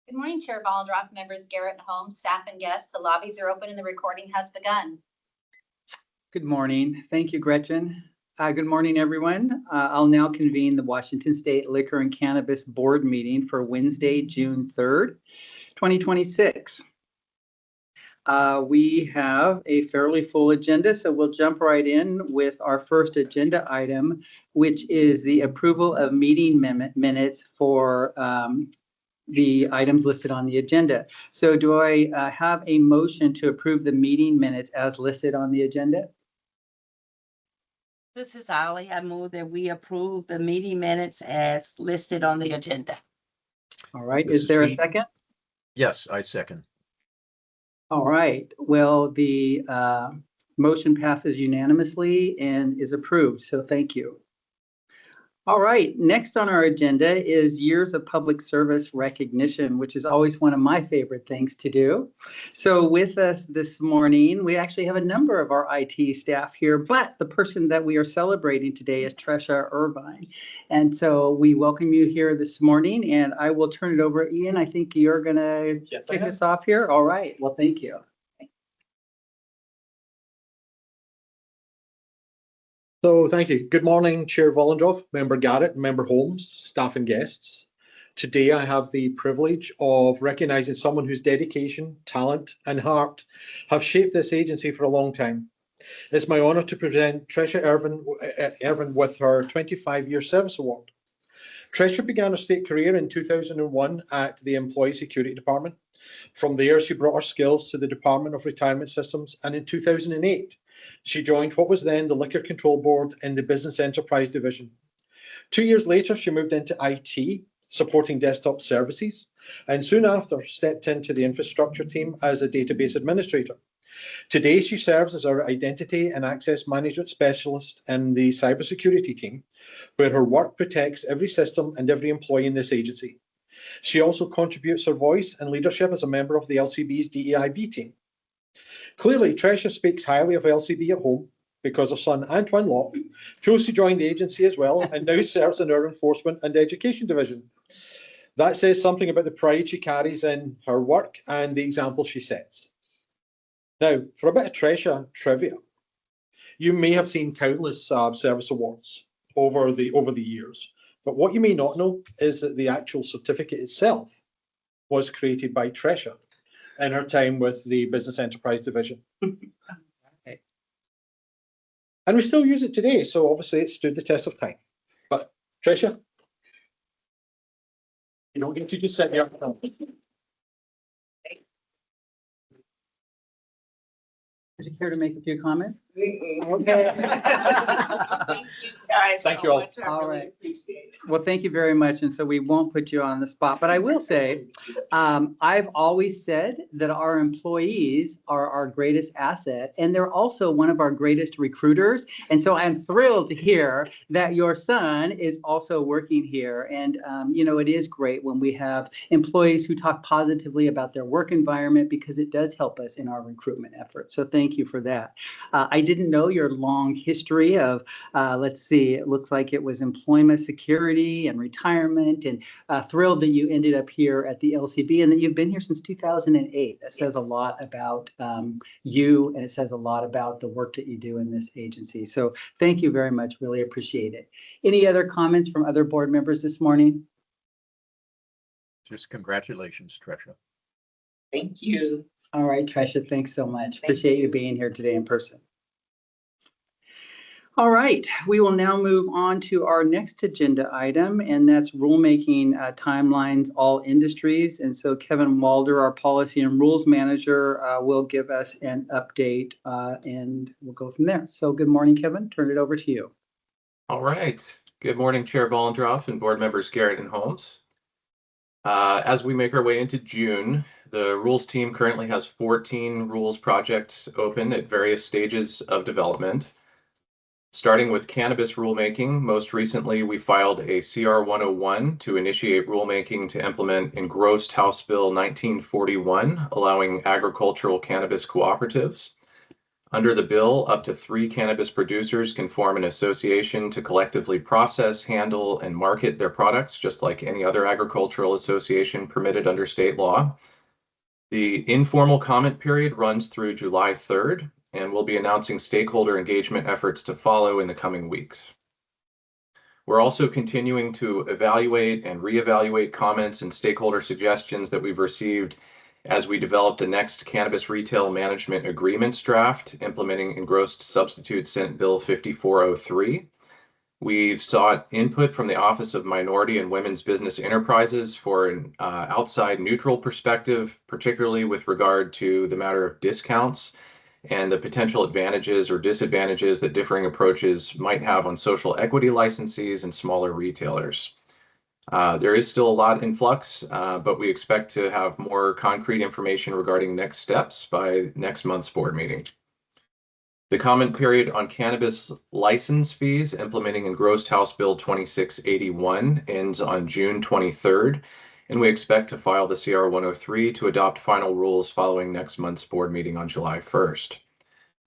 Good morning, Chair Baldroff, members Garrett and Holmes, staff and guests. The lobbies are open and the recording has begun. Good morning. Thank you, Gretchen. Good morning, everyone. I'll now convene the Washington State Liquor and Cannabis Board meeting for Wednesday, June 3rd, 2026. We have a fairly full agenda, so we'll jump right in with our first agenda item, which is the approval of meeting minutes for the items listed on the agenda. So do I have a motion to approve the meeting minutes as listed on the agenda? This is Ollie. I move that we approve the meeting minutes as listed on the agenda. All right, This is there a Pete. second? Yes, I second. All right, well, the motion passes unanimously and is approved, so thank you. All right, next on our agenda is years of public service recognition, which is always one of my favorite things to do. So with us this morning, we actually have a number of our IT staff here, but the person that we are celebrating today is Tresha Irvine. And so we welcome you here this morning, and I will turn it over. Ian, I think you're gonna kick us off here. All right, well, thank you. So thank you. Good morning, Chair Vollendorf, Member Garrett, Member Holmes, staff and guests. Today I have the privilege of recognising someone whose dedication, talent and heart have shaped this agency for a long time. It's my honour to present Tresha Irvine with her 25-year service award. Tresha began her state career in 2001 at the Employee Security Department. From there, she brought her skills to the Department of Retirement Systems, and in 2008, she joined what was then the Liquor Control Board in the Business Enterprise Division. 2 years later, she moved into IT, supporting desktop services, and soon after stepped into the infrastructure team as a database administrator. Today, she serves as our Identity and Access Management Specialist in the Cybersecurity team, where her work protects every system and every employee in this agency. She also contributes her voice and leadership as a member of the LCB's DEIB team. Clearly, Tresha speaks highly of LCB at home because her son, Antoine Locke, chose to join the agency as well and now serves in our Enforcement and Education Division. That says something about the pride she carries in her work and the example she sets. Now, for a bit of Tresha trivia, you may have seen countless service awards over the years, but what you may not know is that the actual certificate itself was created by Tresha in her time with the Business Enterprise Division. Okay. And we still use it today, so obviously it stood the test of time. But Tresha, you don't get to just sit here. Would you care to make a few comments? Okay. Thank you guys. Thank you all. I All really right. appreciate it. Well, thank you very much. And so we won't put you on the spot, but I will say, I've always said that our employees are our greatest asset, and they're also one of our greatest recruiters. And so I'm thrilled to hear that your son is also working here. And, you know, it is great when we have employees who talk positively about their work environment, because it does help us in our recruitment efforts. So thank you for that. I didn't know your long history of, let's see, it looks like it was employment security and retirement, and thrilled that you ended up here at the LCB and that you've been here since 2008. That says a lot about you, and it says a lot about the work that you do in this agency. So thank you very much. Really appreciate it. Any other comments from other board members this morning? Just congratulations, Tresha. Thank you. All right, Tresha, thanks so much. Appreciate you being here today in person. All right, we will now move on to our next agenda item, and that's rulemaking timelines, all industries. And so Kevin Walder, our policy and rules manager, will give us an update, and we'll go from there. So good morning, Kevin. Turn it over to you. All right. Good morning, Chair Vollendorf and board members Garrett and Holmes. As we make our way into June, the rules team currently has 14 rules projects open at various stages of development. Starting with cannabis rulemaking, most recently we filed a CR 101 to initiate rulemaking to implement engrossed House Bill 1941, allowing agricultural cannabis cooperatives. Under the bill, up to 3 cannabis producers can form an association to collectively process, handle, and market their products, just like any other agricultural association permitted under state law. The informal comment period runs through July 3rd, and we'll be announcing stakeholder engagement efforts to follow in the coming weeks. We're also continuing to evaluate and reevaluate comments and stakeholder suggestions that we've received as we develop the next Cannabis Retail Management Agreements draft implementing engrossed substitute Senate Bill 5403. We've sought input from the Office of Minority and Women's Business Enterprises for an outside neutral perspective, particularly with regard to the matter of discounts and the potential advantages or disadvantages that differing approaches might have on social equity licensees and smaller retailers. There is still a lot in flux, but we expect to have more concrete information regarding next steps by next month's board meeting. The comment period on cannabis license fees implementing engrossed House Bill 2681 ends on June 23rd, and we expect to file the CR 103 to adopt final rules following next month's board meeting on July 1st.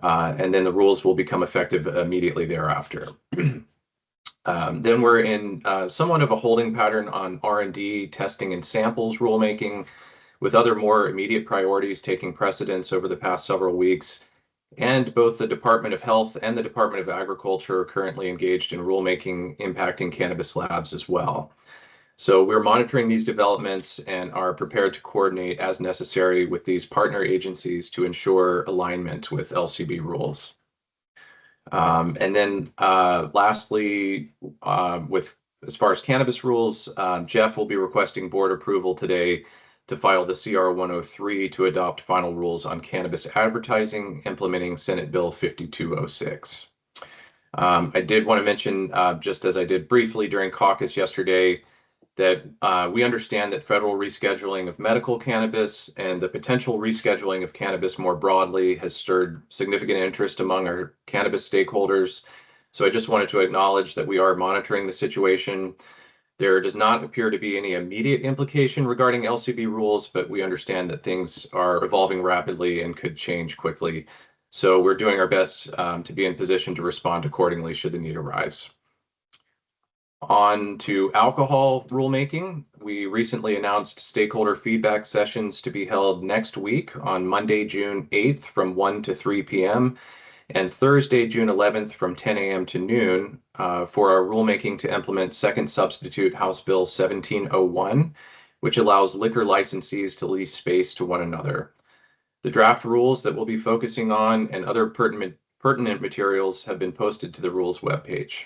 And then the rules will become effective immediately thereafter. Then we're in somewhat of a holding pattern on R&D, testing, and samples rulemaking, with other more immediate priorities taking precedence over the past several weeks. And both the Department of Health and the Department of Agriculture are currently engaged in rulemaking impacting cannabis labs as well. So we're monitoring these developments and are prepared to coordinate as necessary with these partner agencies to ensure alignment with LCB rules. And then lastly, as far as cannabis rules, Jeff will be requesting board approval today to file the CR 103 to adopt final rules on cannabis advertising, implementing Senate Bill 5206. I did want to mention, just as I did briefly during caucus yesterday, that we understand that federal rescheduling of medical cannabis and the potential rescheduling of cannabis more broadly has stirred significant interest among our cannabis stakeholders. So I just wanted to acknowledge that we are monitoring the situation. There does not appear to be any immediate implication regarding LCB rules, but we understand that things are evolving rapidly and could change quickly. So we're doing our best to be in position to respond accordingly should the need arise. On to alcohol rulemaking. We recently announced stakeholder feedback sessions to be held next week on Monday, June 8th from 1 to 3 p.m. and Thursday, June 11th from 10 a.m. to noon for our rulemaking to implement second substitute House Bill 1701, which allows liquor licensees to lease space to one another. The draft rules that we'll be focusing on and other pertinent materials have been posted to the rules webpage.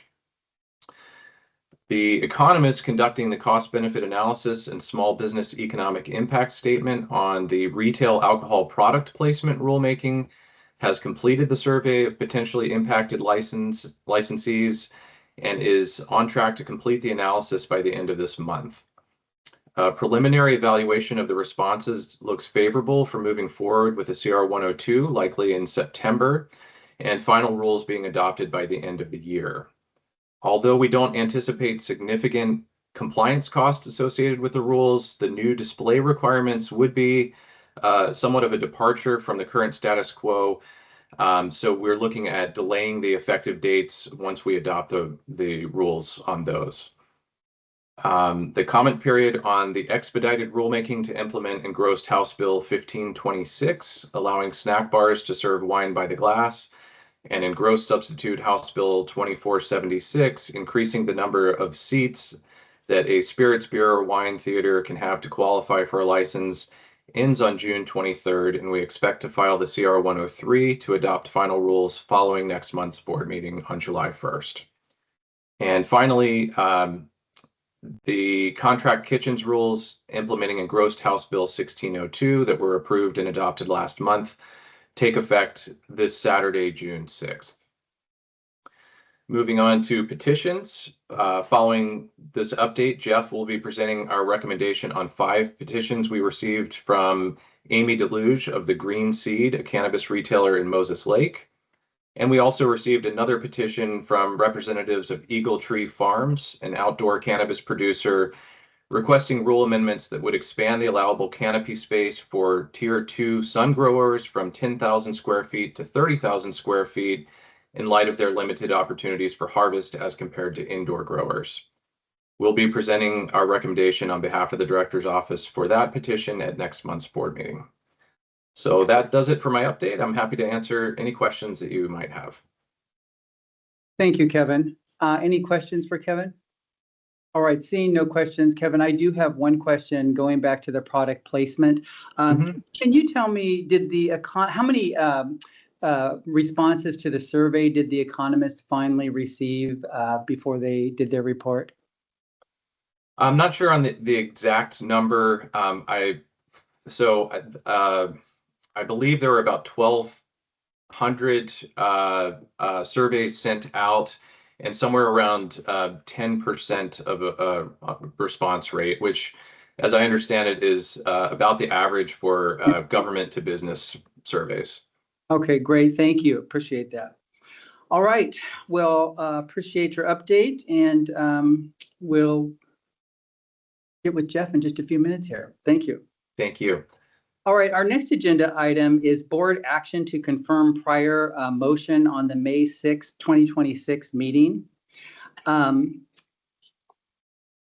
The economist conducting the cost-benefit analysis and small business economic impact statement on the retail alcohol product placement rulemaking has completed the survey of potentially impacted licensees and is on track to complete the analysis by the end of this month. A preliminary evaluation of the responses looks favorable for moving forward with a CR 102, likely in September, and final rules being adopted by the end of the year. Although we don't anticipate significant compliance costs associated with the rules, the new display requirements would be somewhat of a departure from the current status quo. So we're looking at delaying the effective dates once we adopt the rules on those. The comment period on the expedited rulemaking to implement engrossed House Bill 1526, allowing snack bars to serve wine by the glass, and engrossed substitute House Bill 2476, increasing the number of seats that a spirits, beer, or wine theater can have to qualify for a license, ends on June 23rd, and we expect to file the CR 103 to adopt final rules following next month's board meeting on July 1st. And finally, the contract kitchens rules implementing engrossed House Bill 1602 that were approved and adopted last month take effect this Saturday, June 6th. Moving on to petitions. Following this update, Jeff will be presenting our recommendation on 5 petitions we received from Amy Deluge of the Green Seed, a cannabis retailer in Moses Lake. And we also received another petition from representatives of Eagle Tree Farms, an outdoor cannabis producer, requesting rule amendments that would expand the allowable canopy space for Tier 2 sun growers from 10,000 square feet to 30,000 square feet in light of their limited opportunities for harvest as compared to indoor growers. We'll be presenting our recommendation on behalf of the Director's Office for that petition at next month's board meeting. So that does it for my update. I'm happy to answer any questions that you might have. Thank you, Kevin. Any questions for Kevin? All right, seeing no questions, Kevin, I do have one question going back to the product placement. Can you tell me, how many responses to the survey did the economists finally receive before they did their report? I'm not sure on the exact number. I believe there were about 1,200 surveys sent out, and somewhere around 10% of a response rate, which, as I understand it, is about the average for government to business surveys. Okay, great. Thank you. Appreciate that. All right. Well, appreciate your update, and we'll get with Jeff in just a few minutes here. Thank you. Thank you. All right, our next agenda item is board action to confirm prior motion on the May 6, 2026 meeting.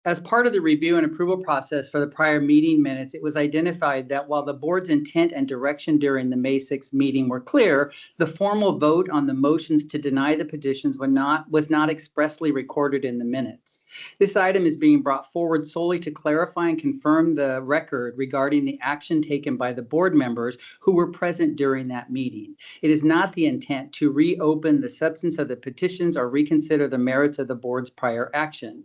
As part of the review and approval process for the prior meeting minutes, it was identified that while the board's intent and direction during the May 6 meeting were clear, the formal vote on the motions to deny the petitions was not expressly recorded in the minutes. This item is being brought forward solely to clarify and confirm the record regarding the action taken by the board members who were present during that meeting. It is not the intent to reopen the substance of the petitions or reconsider the merits of the board's prior action.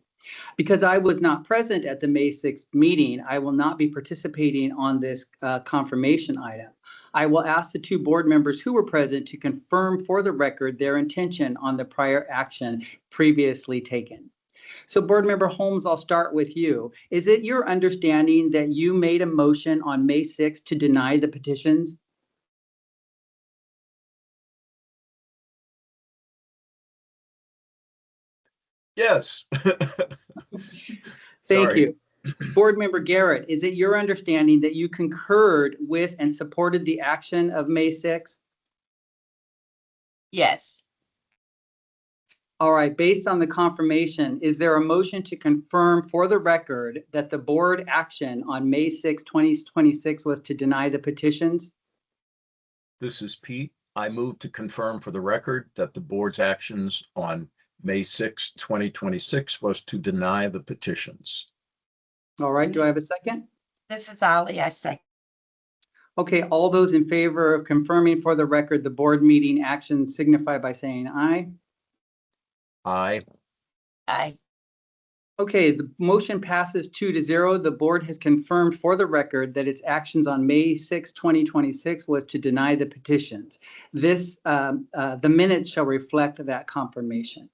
Because I was not present at the May 6th meeting, I will not be participating on this confirmation item. I will ask the two board members who were present to confirm for the record their intention on the prior action previously taken. So Board Member Holmes, I'll start with you. Is it your understanding that you made a motion on May 6th to deny the petitions? Yes. Thank Sorry. you. Board Member Garrett, is it your understanding that you concurred with and supported the action of May 6th? Yes. All right, based on the confirmation, is there a motion to confirm for the record that the board action on May 6, 2026 was to deny the petitions? This is Pete. I move to confirm for the record that the board's actions on May 6, 2026 was to deny the petitions. All right, do I have a second? This is Ollie. I second. Okay, all those in favor of confirming for the record the board meeting actions signify by saying aye. Aye. Aye. Okay, the motion passes 2-0. The board has confirmed for the record that its actions on May 6, 2026 was to deny the petitions. The minutes shall reflect that confirmation.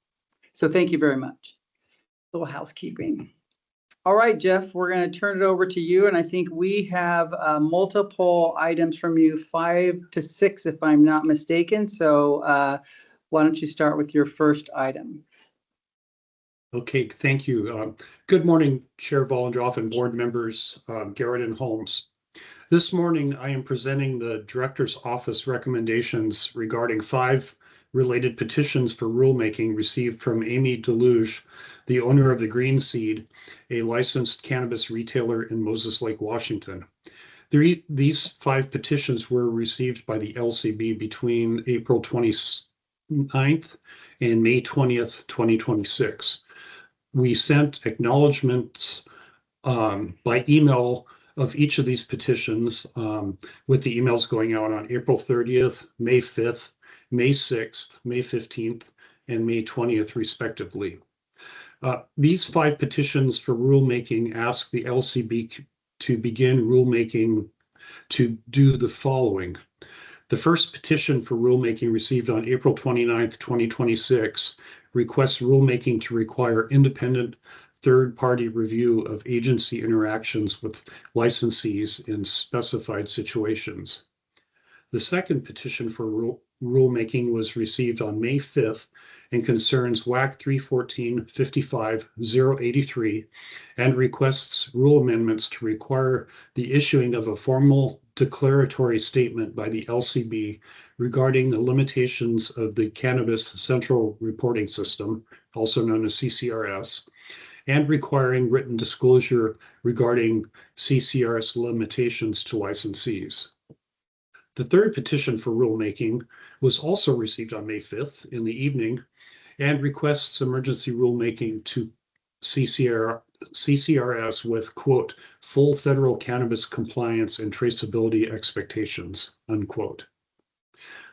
So thank you very much. A little housekeeping. All right, Jeff, we're going to turn it over to you. And I think we have multiple items from you, 5 to 6, if I'm not mistaken. So why don't you start with your first item? Okay, thank you. Good morning, Chair Volendroff and board members Garrett and Holmes. This morning, I am presenting the Director's Office recommendations regarding 5 related petitions for rulemaking received from Amy Deluge, the owner of the Green Seed, a licensed cannabis retailer in Moses Lake, Washington. These 5 petitions were received by the LCB between April 29th and May 20th, 2026. We sent acknowledgements by email of each of these petitions, with the emails going out on April 30th, May 5th, May 6th, May 15th, and May 20th, respectively. These 5 petitions for rulemaking ask the LCB to begin rulemaking to do the following. The first petition for rulemaking received on April 29th, 2026 requests rulemaking to require independent third-party review of agency interactions with licensees in specified situations. The second petition for rulemaking was received on May 5th and concerns WAC 314-55-083 and requests rule amendments to require the issuing of a formal declaratory statement by the LCB regarding the limitations of the Cannabis Central Reporting System, also known as CCRS, and requiring written disclosure regarding CCRS limitations to licensees. The third petition for rulemaking was also received on May 5th in the evening and requests emergency rulemaking to CCRS with, quote, full federal cannabis compliance and traceability expectations, unquote.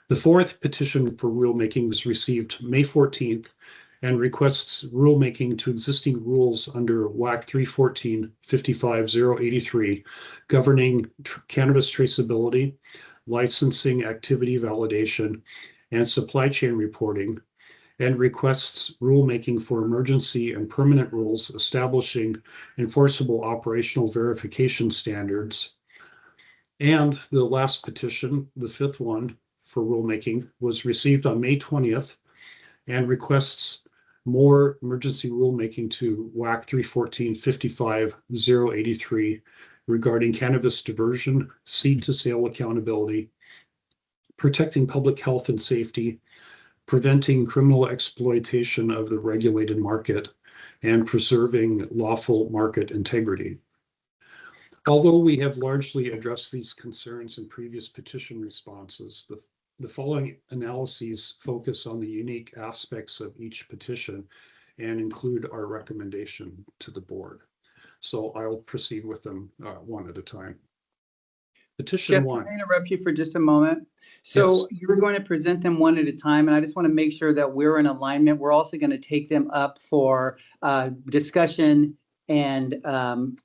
The fourth petition for rulemaking was received May 14th and requests rulemaking to existing rules under WAC 314-55-083 governing cannabis traceability, licensing activity validation, and supply chain reporting, and requests rulemaking for emergency and permanent rules establishing enforceable operational verification standards. And the last petition, the fifth one for rulemaking, was received on May 20th and requests more emergency rulemaking to WAC 314-55-083 regarding cannabis diversion, seed to sale accountability, protecting public health and safety, preventing criminal exploitation of the regulated market, and preserving lawful market integrity. Although we have largely addressed these concerns in previous petition responses, the following analyses focus on the unique aspects of each petition and include our recommendation to the board. So I'll proceed with them one at a time. Petition Jeff, one. can I interrupt you for just a moment? So you're going to present them one at a time, and I just want to make sure that we're in alignment. We're also going to take them up for discussion and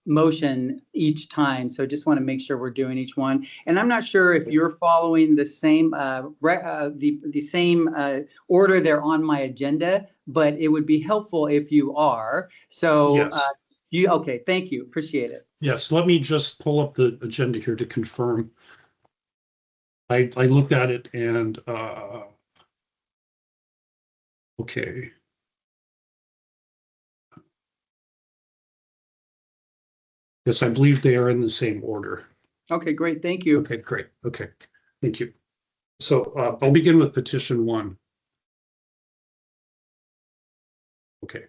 motion each time. So just want to make sure we're doing each one. And I'm not sure if you're following the same the same order they're on my agenda, but it would be helpful if you are. So Yes. Okay, thank you. Appreciate it. Yes, let me just pull up the agenda here to confirm. I looked at it and okay. Yes, I believe they are in the same order. Okay, great. Thank you. Okay, great. Okay, thank you. So I'll begin with petition one. Okay,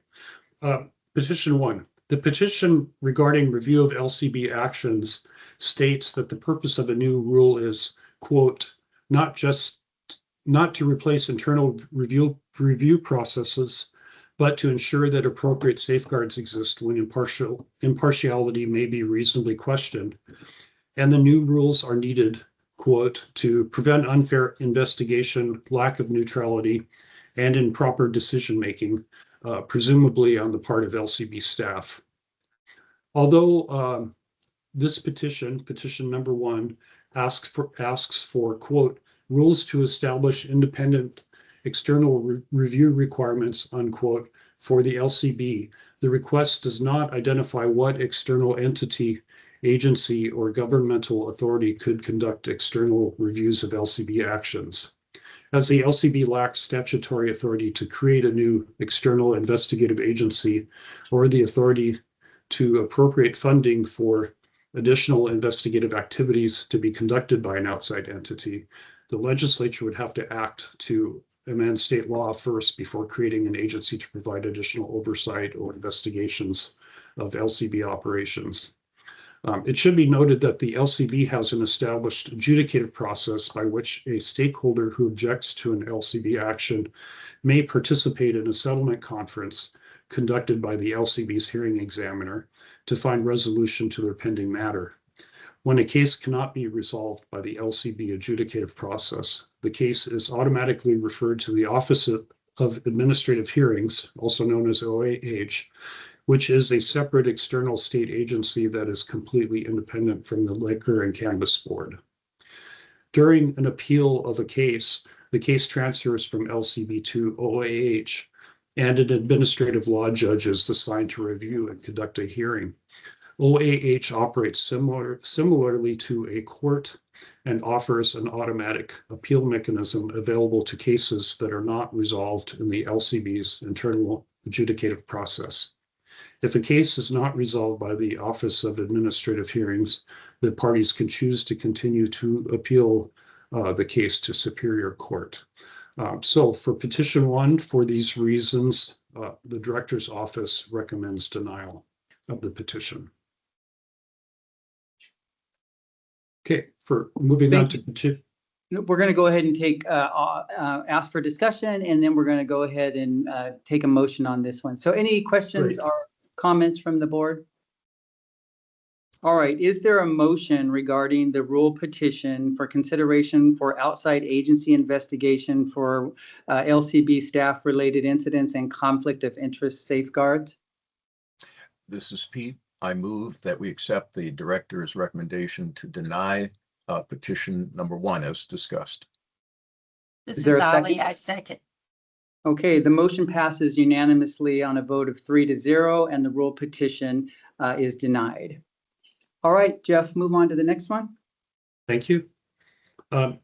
petition one. The petition regarding review of LCB actions states that the purpose of a new rule is, quote, not to replace internal review processes, but to ensure that appropriate safeguards exist when impartiality may be reasonably questioned. And the new rules are needed, quote, to prevent unfair investigation, lack of neutrality, and improper decision-making, presumably on the part of LCB staff. Although this petition number one, asks for, quote, rules to establish independent external review requirements, unquote, for the LCB, the request does not identify what external entity, agency, or governmental authority could conduct external reviews of LCB actions. As the LCB lacks statutory authority to create a new external investigative agency or the authority to appropriate funding for additional investigative activities to be conducted by an outside entity, the legislature would have to act to amend state law first before creating an agency to provide additional oversight or investigations of LCB operations. It should be noted that the LCB has an established adjudicative process by which a stakeholder who objects to an LCB action may participate in a settlement conference conducted by the LCB's hearing examiner to find resolution to their pending matter. When a case cannot be resolved by the LCB adjudicative process, the case is automatically referred to the Office of Administrative Hearings, also known as OAH, which is a separate external state agency that is completely independent from the Liquor and Cannabis Board. During an appeal of a case, the case transfers from LCB to OAH, and an administrative law judge is assigned to review and conduct a hearing. OAH operates similarly to a court and offers an automatic appeal mechanism available to cases that are not resolved in the LCB's internal adjudicative process. If a case is not resolved by the Office of Administrative Hearings, the parties can choose to continue to appeal the case to Superior Court. So for petition 1, for these reasons, the Director's Office recommends denial of the petition. Okay, for moving on to petition. We're going to go ahead and take, ask for discussion, and then we're going to go ahead and take a motion on this one. So any questions Great. or comments from the board? All right, is there a motion regarding the rule petition for consideration for outside agency investigation for LCB staff-related incidents and conflict of interest safeguards? This is Pete. I move that we accept the director's recommendation to deny petition number 1 as discussed. This Is there is a Ali, second? I second. Okay, the motion passes unanimously on a vote of 3-0, and the rule petition is denied. All right, Jeff, move on to the next one. Thank you.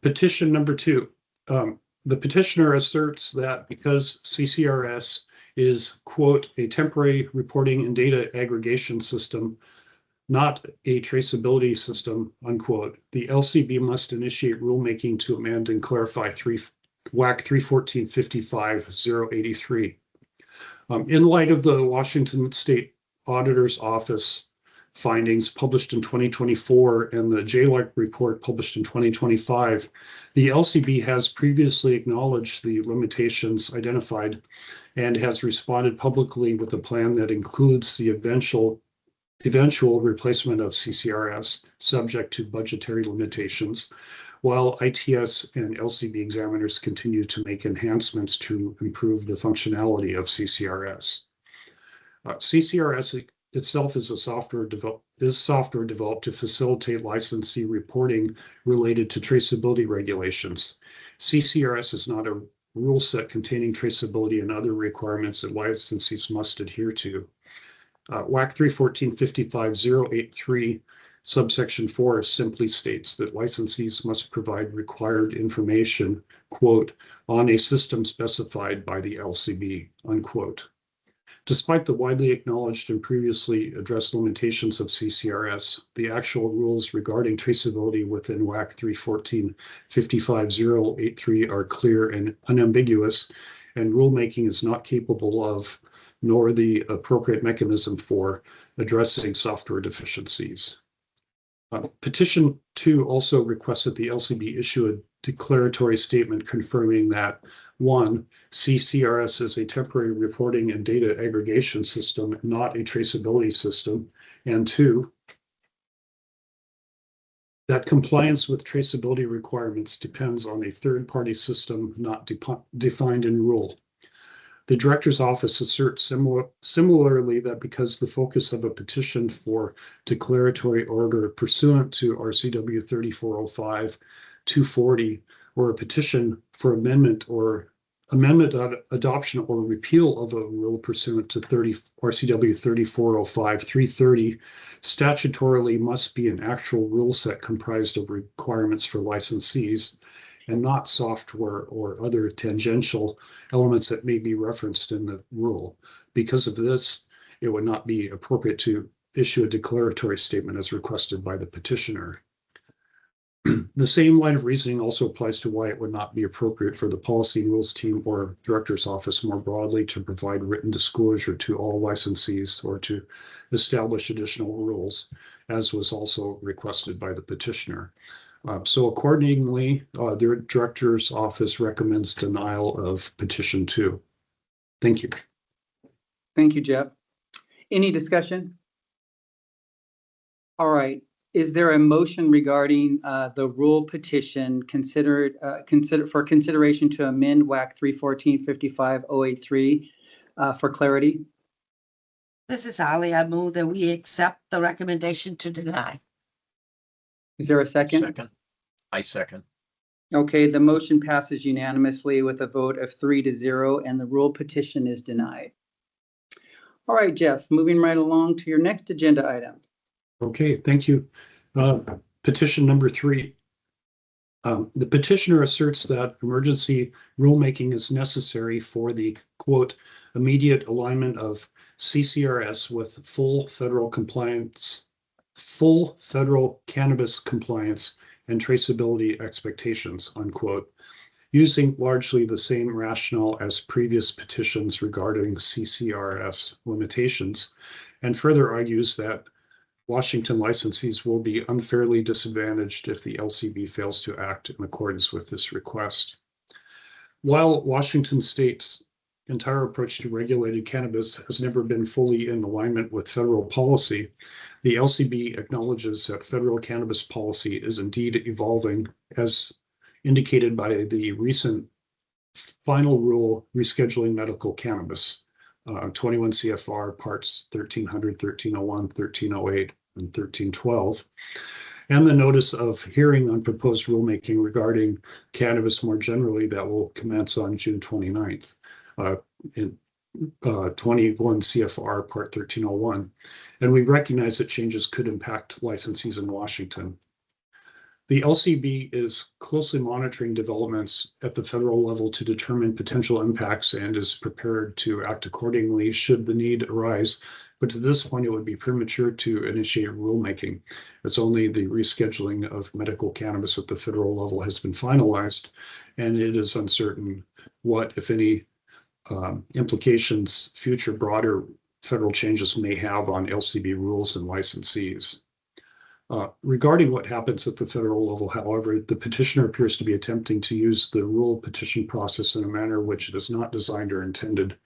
Petition number 2. The petitioner asserts that because CCRS is, quote, a temporary reporting and data aggregation system, not a traceability system, unquote, the LCB must initiate rulemaking to amend and clarify WAC 314.55.083. In light of the Washington State Auditor's Office findings published in 2024 and the JLAC report published in 2025, the LCB has previously acknowledged the limitations identified and has responded publicly with a plan that includes the eventual replacement of CCRS subject to budgetary limitations, while ITS and LCB examiners continue to make enhancements to improve the functionality of CCRS. CCRS itself is software developed to facilitate licensee reporting related to traceability regulations. CCRS is not a rule set containing traceability and other requirements that licensees must adhere to. WAC 314.55.083 subsection 4 simply states that licensees must provide required information, quote, on a system specified by the LCB, unquote. Despite the widely acknowledged and previously addressed limitations of CCRS, the actual rules regarding traceability within WAC 314.55.083 are clear and unambiguous, and rulemaking is not capable of, nor the appropriate mechanism for, addressing software deficiencies. Petition 2 also requests that the LCB issue a declaratory statement confirming that 1, CCRS is a temporary reporting and data aggregation system, not a traceability system, and 2, that compliance with traceability requirements depends on a third-party system not defined in rule. The Director's Office asserts similarly that because the focus of a petition for declaratory order pursuant to RCW 3405-240 or a petition for amendment, adoption, or repeal of a rule pursuant to RCW 3405-330 statutorily must be an actual rule set comprised of requirements for licensees and not software or other tangential elements that may be referenced in the rule. Because of this, it would not be appropriate to issue a declaratory statement as requested by the petitioner. The same line of reasoning also applies to why it would not be appropriate for the Policy and Rules team or Director's Office more broadly to provide written disclosure to all licensees or to establish additional rules, as was also requested by the petitioner. So accordingly, the Director's Office recommends denial of petition 2. Thank you. Thank you, Jeff. Any discussion? All right. Is there a motion regarding the rule petition considered for consideration to amend WAC 314.55.083 for clarity? This is Ali. I move that we accept the recommendation to deny. Is there a second? Second. I second. Okay, the motion passes unanimously with a vote of 3-0, and the rule petition is denied. All right, Jeff, moving right along to your next agenda item. Okay, thank you. Petition number 3. The petitioner asserts that emergency rulemaking is necessary for the, quote, immediate alignment of CCRS with full federal cannabis compliance and traceability expectations, unquote, using largely the same rationale as previous petitions regarding CCRS limitations, and further argues that Washington licensees will be unfairly disadvantaged if the LCB fails to act in accordance with this request. While Washington State's entire approach to regulated cannabis has never been fully in alignment with federal policy, the LCB acknowledges that federal cannabis policy is indeed evolving, as indicated by the recent final rule rescheduling medical cannabis, 21 CFR parts 1300, 1301, 1308, and 1312, and the notice of hearing on proposed rulemaking regarding cannabis more generally that will commence on June 29th in 21 CFR part 1301. And we recognize that changes could impact licensees in Washington. The LCB is closely monitoring developments at the federal level to determine potential impacts and is prepared to act accordingly should the need arise. But to this point, it would be premature to initiate rulemaking. It's only the rescheduling of medical cannabis at the federal level has been finalized, and it is uncertain what, if any, implications future broader federal changes may have on LCB rules and licensees. Regarding what happens at the federal level, however, the petitioner appears to be attempting to use the rule petition process in a manner which it is not designed or intended.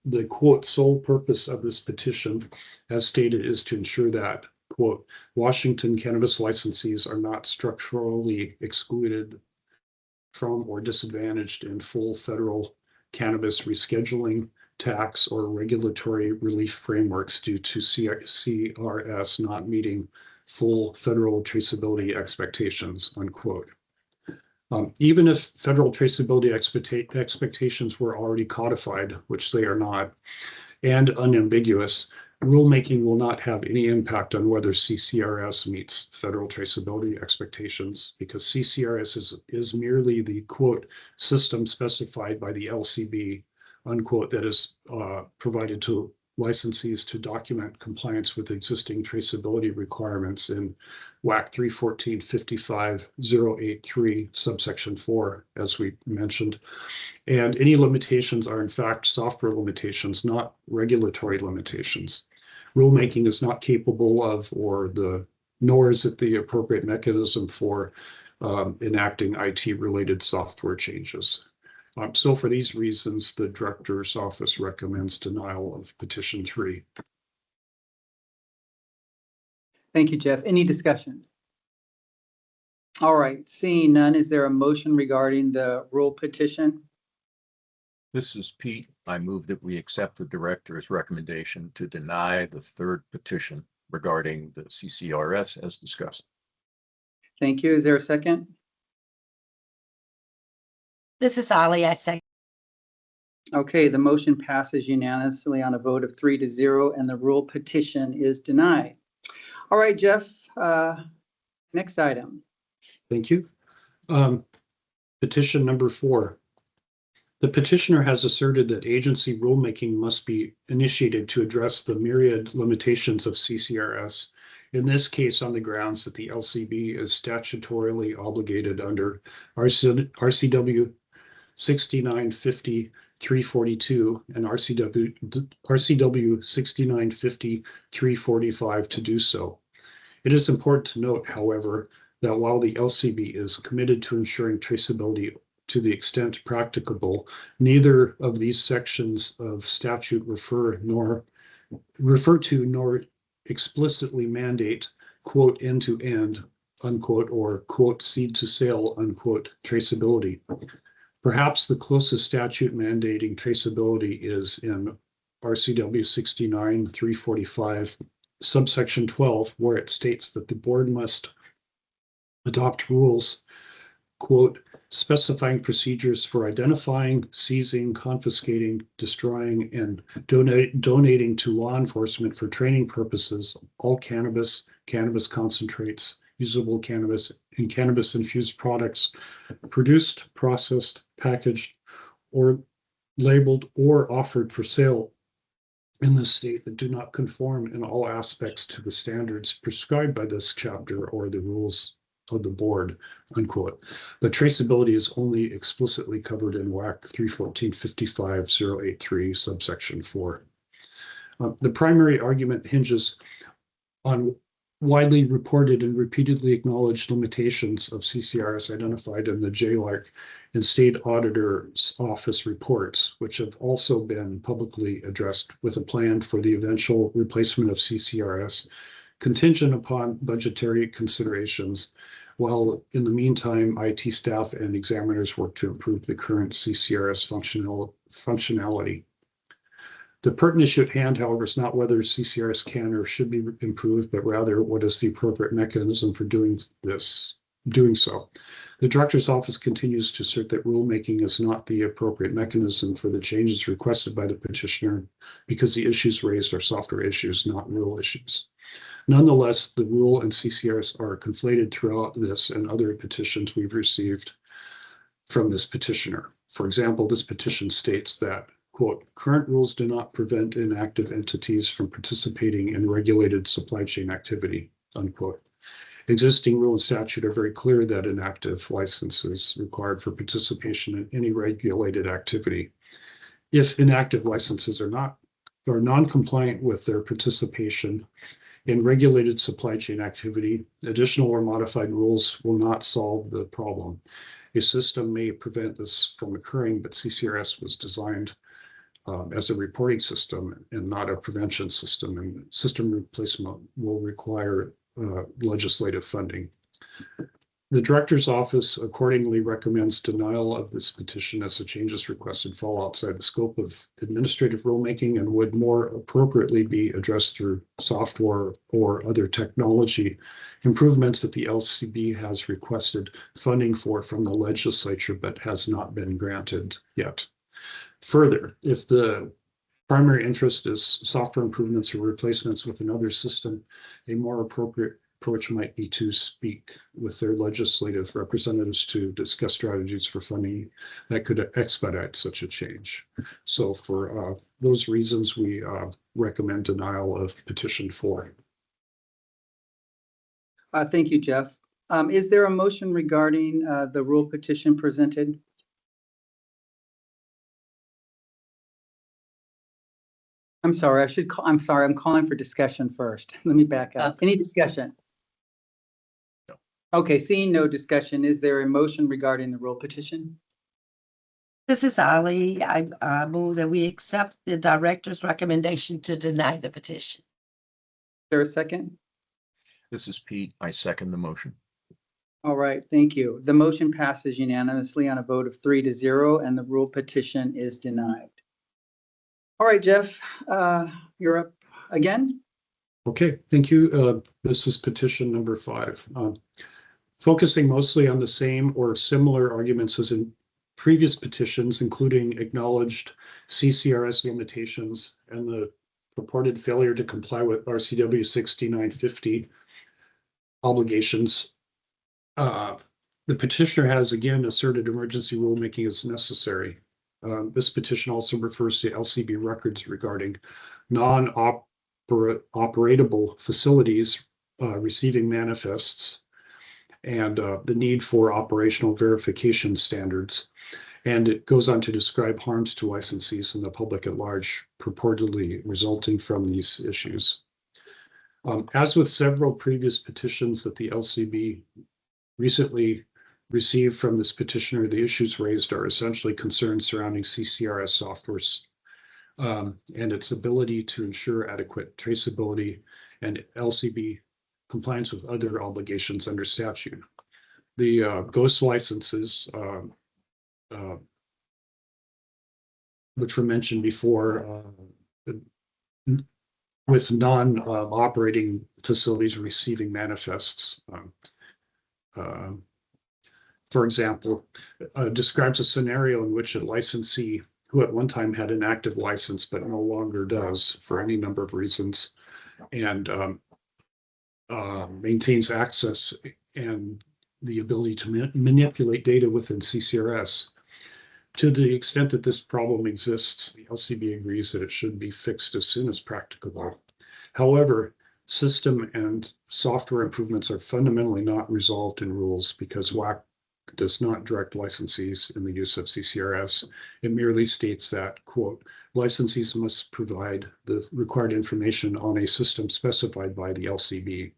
The quote, sole purpose of this petition, as stated, is to ensure that, quote, Washington cannabis licensees are not structurally excluded from or disadvantaged in full federal cannabis rescheduling, tax, or regulatory relief frameworks due to CRS not meeting full federal traceability expectations, unquote. Even if federal traceability expectations were already codified, which they are not, and unambiguous, rulemaking will not have any impact on whether CCRS meets federal traceability expectations, because CCRS is merely the, quote, system specified by the LCB, unquote, that is provided to licensees to document compliance with existing traceability requirements in WAC 314-55-083 subsection 4, as we mentioned. And any limitations are in fact software limitations, not regulatory limitations. Rulemaking is not capable of, nor is it the appropriate mechanism for enacting IT-related software changes. So for these reasons, the Director's Office recommends denial of Petition 3. Thank you, Jeff. Any discussion? All right, seeing none, is there a motion regarding the rule petition? This is Pete. I move that we accept the Director's recommendation to deny the third petition regarding the CCRS as discussed. Thank you. Is there a second? This is Ollie. I second. Okay, the motion passes unanimously on a vote of 3-0, and the rule petition is denied. All right, Jeff, next item. Thank you. Petition number 4. The petitioner has asserted that agency rulemaking must be initiated to address the myriad limitations of CCRS, in this case on the grounds that the LCB is statutorily obligated under RCW 6950-342 and RCW 6950-345 to do so. It is important to note, however, that while the LCB is committed to ensuring traceability to the extent practicable, neither of these sections of statute refer to nor explicitly mandate, quote, end-to-end, unquote, or, quote, seed to sale, unquote, traceability. Perhaps the closest statute mandating traceability is in RCW 69-345, subsection 12, where it states that the board must adopt rules, quote, specifying procedures for identifying, seizing, confiscating, destroying, and donating to law enforcement for training purposes all cannabis, cannabis concentrates, usable cannabis, and cannabis-infused products produced, processed, packaged, or labeled or offered for sale in the state that do not conform in all aspects to the standards prescribed by this chapter or the rules of the board, unquote. But traceability is only explicitly covered in WAC 314.55.083 subsection 4. The primary argument hinges on widely reported and repeatedly acknowledged limitations of CCRS identified in the JLARC and State Auditor's Office reports, which have also been publicly addressed with a plan for the eventual replacement of CCRS contingent upon budgetary considerations, while in the meantime, IT staff and examiners work to improve the current CCRS functionality. The pertinent issue at hand, however, is not whether CCRS can or should be improved, but rather what is the appropriate mechanism for doing so. The Director's Office continues to assert that rulemaking is not the appropriate mechanism for the changes requested by the petitioner because the issues raised are software issues, not rule issues. Nonetheless, the rule and CCRS are conflated throughout this and other petitions we've received from this petitioner. For example, this petition states that, quote, current rules do not prevent inactive entities from participating in regulated supply chain activity, unquote. Existing rule and statute are very clear that inactive license is required for participation in any regulated activity. If inactive licenses are non-compliant with their participation in regulated supply chain activity, additional or modified rules will not solve the problem. A system may prevent this from occurring, but CCRS was designed as a reporting system and not a prevention system, and system replacement will require legislative funding. The Director's Office accordingly recommends denial of this petition as the changes requested fall outside the scope of administrative rulemaking and would more appropriately be addressed through software or other technology improvements that the LCB has requested funding for from the legislature but has not been granted yet. Further, if the primary interest is software improvements or replacements with another system, a more appropriate approach might be to speak with their legislative representatives to discuss strategies for funding that could expedite such a change. So for those reasons, we recommend denial of petition 4. Thank you, Jeff. Is there a motion regarding the rule petition presented? I'm sorry, I'm sorry, I'm calling for discussion first. Let me back up. Any discussion? No. Okay, seeing no discussion, is there a motion regarding the rule petition? This is Ali. I move that we accept the director's recommendation to deny the petition. Is there a second? This is Pete. I second the motion. All right, thank you. The motion passes unanimously on a vote of 3-0, and the rule petition is denied. All right, Jeff, you're up again. Okay, thank you. This is petition number 5. Focusing mostly on the same or similar arguments as in previous petitions, including acknowledged CCRS limitations and the purported failure to comply with RCW 6950 obligations. The petitioner has again asserted emergency rulemaking is necessary. This petition also refers to LCB records regarding non-operatable facilities receiving manifests and the need for operational verification standards. And it goes on to describe harms to licensees and the public at large purportedly resulting from these issues. As with several previous petitions that the LCB recently received from this petitioner, the issues raised are essentially concerns surrounding CCRS softwares and its ability to ensure adequate traceability and LCB compliance with other obligations under statute. The ghost licenses, which were mentioned before, with non-operating facilities receiving manifests. For example, describes a scenario in which a licensee who at one time had an active license but no longer does for any number of reasons and maintains access and the ability to manipulate data within CCRS. To the extent that this problem exists, the LCB agrees that it should be fixed as soon as practicable. However, system and software improvements are fundamentally not resolved in rules because WAC does not direct licensees in the use of CCRS. It merely states that, quote, licensees must provide the required information on a system specified by the LCB.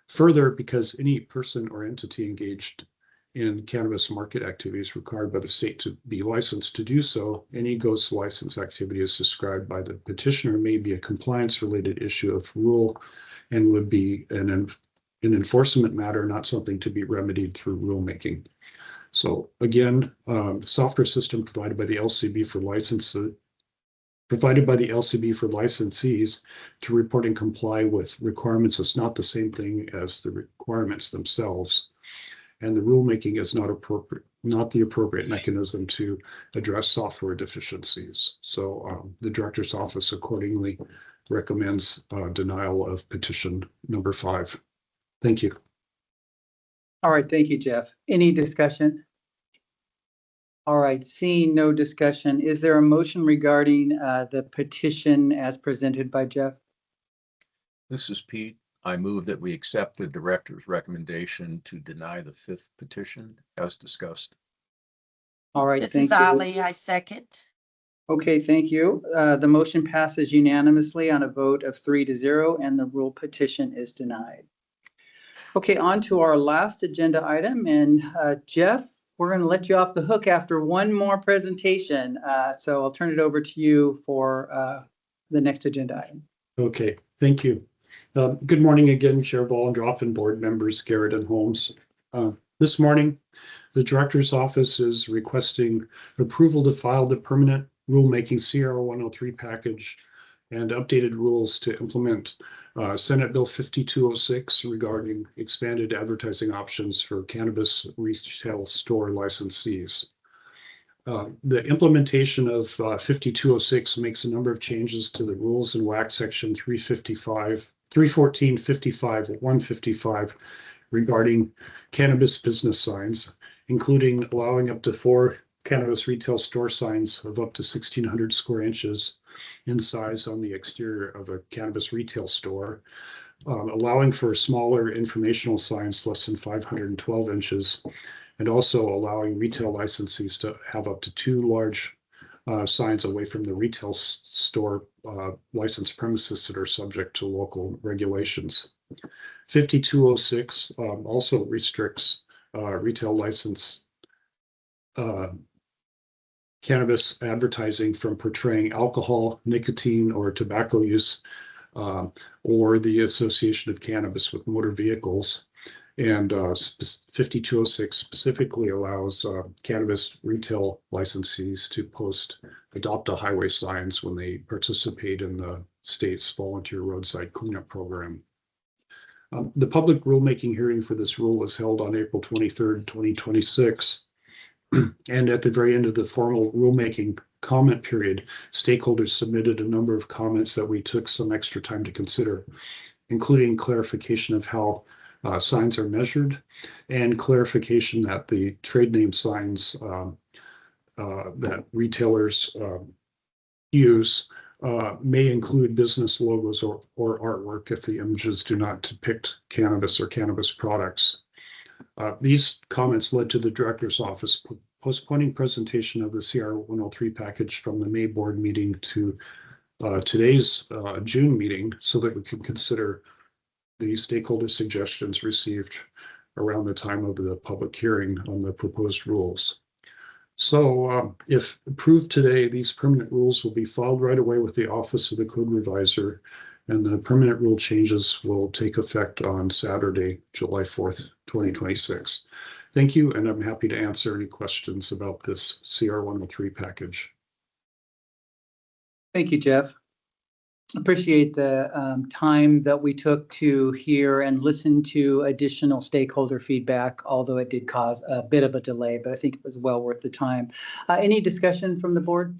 Further, because any person or entity engaged in cannabis market activities required by the state to be licensed to do so, any ghost license activity as described by the petitioner may be a compliance-related issue of rule and would be an enforcement matter, not something to be remedied through rulemaking. So again, the software system provided by the LCB for licensees to report and comply with requirements is not the same thing as the requirements themselves. And the rulemaking is not the appropriate mechanism to address software deficiencies. So the director's office accordingly recommends denial of petition number 5. Thank you. All right, thank you, Jeff. Any discussion? All right, seeing no discussion, is there a motion regarding the petition as presented by Jeff? This is Pete. I move that we accept the director's recommendation to deny the 5th petition as discussed. All right, This thank is you. Ali. I second. Okay, thank you. The motion passes unanimously on a vote of 3-0, and the rule petition is denied. Okay, on to our last agenda item, and Jeff, we're going to let you off the hook after one more presentation. So I'll turn it over to you for the next agenda item. Okay, thank you. Good morning again, Chair Volendroff and board members Garrett and Holmes. This morning, the director's office is requesting approval to file the permanent rulemaking CR 103 package and updated rules to implement Senate Bill 5206 regarding expanded advertising options for cannabis retail store licensees. The implementation of 5206 makes a number of changes to the rules in WAC section 314, 55, 155 regarding cannabis business signs, including allowing up to 4 cannabis retail store signs of up to 1,600 square inches in size on the exterior of a cannabis retail store, allowing for smaller informational signs less than 512 inches, and also allowing retail licensees to have up to 2 large signs away from the retail store licensed premises that are subject to local regulations. 5206 also restricts retail license cannabis advertising from portraying alcohol, nicotine, or tobacco use, or the association of cannabis with motor vehicles. And 5206 specifically allows cannabis retail licensees to post adopt a highway signs when they participate in the state's volunteer roadside cleanup program. The public rulemaking hearing for this rule was held on April 23rd, 2026. And at the very end of the formal rulemaking comment period, stakeholders submitted a number of comments that we took some extra time to consider, including clarification of how signs are measured and clarification that the trade name signs that retailers use may include business logos or artwork if the images do not depict cannabis or cannabis products. These comments led to the director's office postponing presentation of the CR 103 package from the May board meeting to today's June meeting so that we can consider the stakeholder suggestions received around the time of the public hearing on the proposed rules. So if approved today, these permanent rules will be filed right away with the Office of the Code Revisor, and the permanent rule changes will take effect on Saturday, July 4th, 2026. Thank you, and I'm happy to answer any questions about this CR 103 package. Thank you, Jeff. Appreciate the time that we took to hear and listen to additional stakeholder feedback, although it did cause a bit of a delay, but I think it was well worth the time. Any discussion from the board?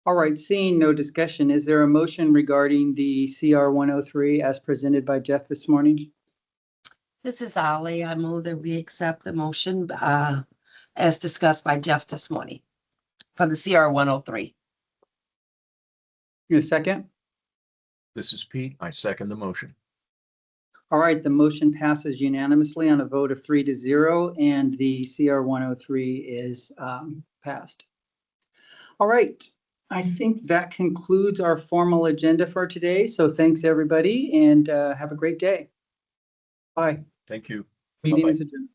All right, seeing no discussion, is there a motion regarding the CR 103 as presented by Jeff this morning? This is Ali. I move that we accept the motion as discussed by Jeff this morning for the CR 103. Your second? This is Pete. I second the motion. All right, the motion passes unanimously on a vote of 3-0, and the CR 103 is passed. All right, I think that concludes our formal agenda for today. So thanks, everybody, and have a great day. Bye. Thank you. Meeting Bye-bye. is adjourned.